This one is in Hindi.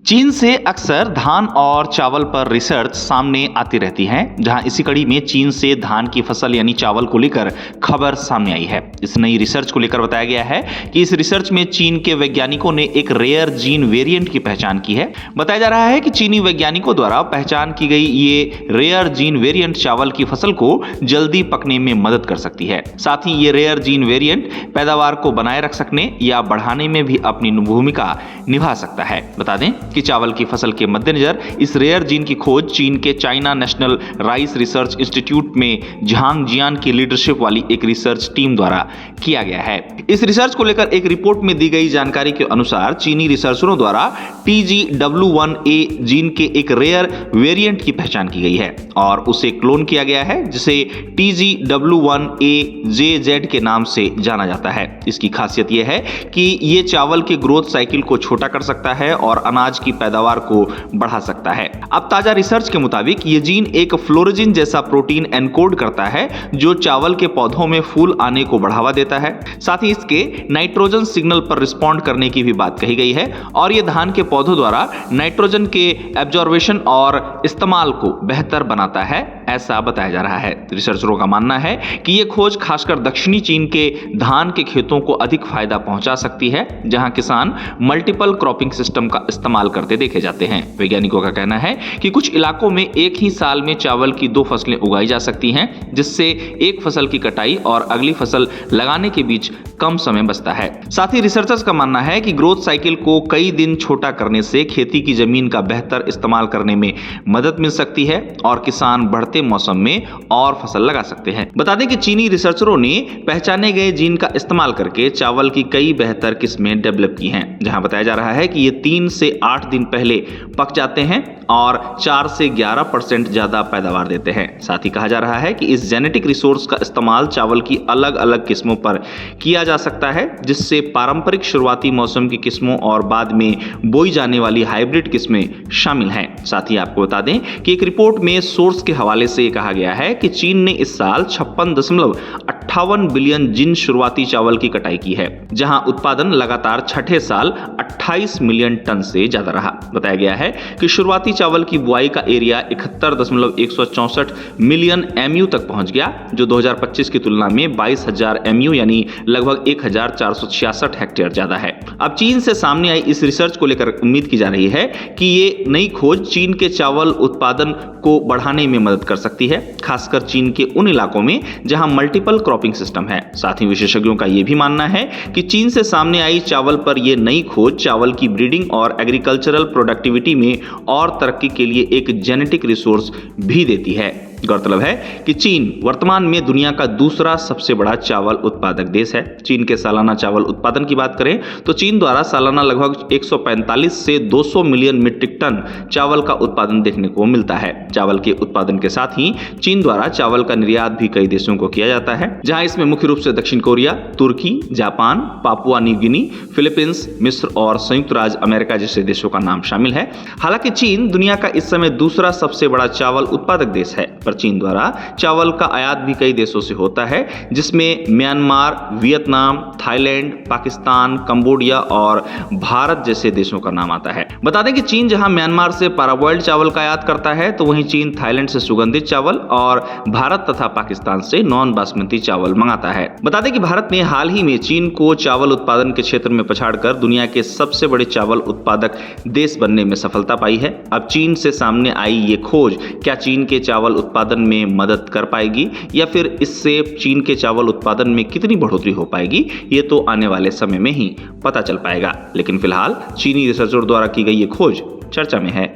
चीन से अक्सर धान और चावल पर रिसर्च सामने आती रहती है, जहां इसी कड़ी में चीन से धान की फसल यानी चावल को लेकर खबर सामने आई है। इस नई रिसर्च को लेकर बताया गया है कि इस रिसर्च में चीन के वैज्ञानिकों ने एक रेयर जीन वेरिएंट की पहचान की है। बताया जा रहा है कि चीनी वैज्ञानिकों द्वारा पहचान की गई ये रेयर जीन वेरिएंट चावल की फसल को जल्दी पकने में मदद कर सकती है। साथ ही ये रेयर जीन वेरिएंट पैदावार को बनाए रख सकने या बढ़ाने में भी अपनी भूमिका निभा सकता है। बता दें कि चावल की फसल के मद्देनजर इस रेयर जीन की खोज चीन के China national rice research institute में झांग जियान की लीडरशिप वाली एक रिसर्च टीम द्वारा किया गया है। इस रिसर्च को लेकर एक रिपोर्ट में दी गई जानकारी के अनुसार चीनी रिसर्चरों द्वारा TGW1A जीन के एक रेयर वेरिएंट की पहचान की गई है और उसे क्लोन किया गया है, जिसे TGW1AJZ के नाम से जाना जाता है। इसकी खासियत यह है कि ये चावल के ग्रोथ साइकिल को छोटा कर सकता है और अनाज की पैदावार को बढ़ा सकता है। अब ताजा रिसर्च के मुताबिक ये जीन एक फ्लोरोजिन जैसा प्रोटीन एनकोड करता है जो चावल के पौधों में फूल आने को बढ़ावा देता है। साथ ही इसके नाइट्रोजन सिग्नल पर रिस्पॉन्ड करने की भी बात कही गई है और ये धान के पौधों द्वारा नाइट्रोजन के एब्जॉर्बेशन और इस्तेमाल को बेहतर बनाता है, ऐसा बताया जा रहा है। रिसर्चरों का मानना है कि यह खोज खासकर दक्षिणी चीन के धान के खेतों को अधिक फायदा पहुंचा सकती है, जहां किसान मल्टीपल क्रॉपिंग सिस्टम का इस्तेमाल करते देखे जाते हैं। वैज्ञानिकों का कहना है कि कुछ इलाकों में एक ही साल में चावल की 2 फसलें उगाई जा सकती हैं, जिससे एक फसल की कटाई और अगली फसल लगाने के बीच कम समय बचता है। साथ ही रिसर्चर्स का मानना है कि ग्रोथ साइकिल को कई दिन छोटा करने से खेती की जमीन का बेहतर इस्तेमाल करने में मदद मिल सकती है और किसान बढ़ते मौसम में और फसल लगा सकते हैं। बता दें कि चीनी रिसर्चरों ने पहचाने गए जीन का इस्तेमाल करके चावल की कई बेहतर किस्में डेवलप की हैं, जहां बताया जा रहा है कि ये 3 से 8 दिन पहले पक जाते हैं और 4 से 11% ज्यादा पैदावार देते हैं। साथ ही कहा जा रहा है कि इस जेनेटिक रिसोर्स का इस्तेमाल चावल की अलग अलग किस्मों पर किया जा सकता है, जिससे पारंपरिक शुरुआती मौसम की किस्मों और बाद में बोई जाने वाली हाइब्रिड किस्में शामिल हैं। साथ ही आपको बता दें कि एक रिपोर्ट में सोर्स के हवाले से कहा गया है कि चीन ने इस साल 56.58 बिलियन जिन शुरुआती चावल की कटाई की है, जहां उत्पादन लगातार छठे साल 28 मिलियन टन से ज्यादा रहा। बताया गया है कि शुरुआती चावल की बुआई का एरिया 71.164 मिलियन MU तक पहुंच गया, जो 2025 की तुलना में 22,000 MU यानी लगभग 1,466 हेक्टेयर ज्यादा है। अब चीन से सामने आई इस रिसर्च को लेकर उम्मीद की जा रही है कि ये नई खोज चीन के चावल उत्पादन को बढ़ाने में मदद कर सकती है, खासकर चीन के उन इलाकों में जहां मल्टीपल क्रॉपिंग सिस्टम है। साथ ही विशेषज्ञों का यह भी मानना है कि चीन से सामने आई चावल पर यह नई खोज चावल की ब्रीडिंग और एग्रीकल्चरल प्रोडक्टिविटी में और तरक्की के लिए एक जेनेटिक रिसोर्स भी देती है। गौरतलब है कि चीन वर्तमान में दुनिया का दूसरा सबसे बड़ा चावल उत्पादक देश है। चीन के सालाना चावल उत्पादन की बात करें तो चीन द्वारा सालाना लगभग 145 से 200 मिलियन मीट्रिक टन चावल का उत्पादन देखने को मिलता है। चावल के उत्पादन के साथ ही चीन द्वारा चावल का निर्यात भी कई देशों को किया जाता है, जहां इसमें मुख्य रूप से दक्षिण कोरिया, तुर्की, Japan, Papua New Guinea, Philippines, मिस्र और संयुक्त राज्य अमेरिका जैसे देशों का नाम शामिल है। हालांकि चीन दुनिया का इस समय दूसरा सबसे बड़ा चावल उत्पादक देश है, पर चीन द्वारा चावल का आयात भी कई देशों से होता है, जिसमें Myanmar, Vietnam, Thailand, Pakistan, Cambodia और भारत जैसे देशों का नाम आता है। बता दें कि चीन जहां म्यांमार से पैराबॉइल्ड चावल का आयात करता है, तो वहीं चीन थाईलैंड से सुगंधित चावल और भारत तथा पाकिस्तान से नॉन बासमती चावल मंगाता है। बता दें कि भारत ने हाल ही में चीन को चावल उत्पादन के क्षेत्र में पछाड़कर दुनिया के सबसे बड़े चावल उत्पादक देश बनने में सफलता पाई है। अब चीन से सामने आई ये खोज क्या चीन के चावल उत्पादन में मदद कर पाएगी या फिर इससे चीन के चावल उत्पादन में कितनी बढ़ोतरी हो पाएगी, ये तो आने वाले समय में ही पता चल पाएगा। लेकिन फिलहाल चीनी रिसर्चर द्वारा की गई ये खोज चर्चा में है।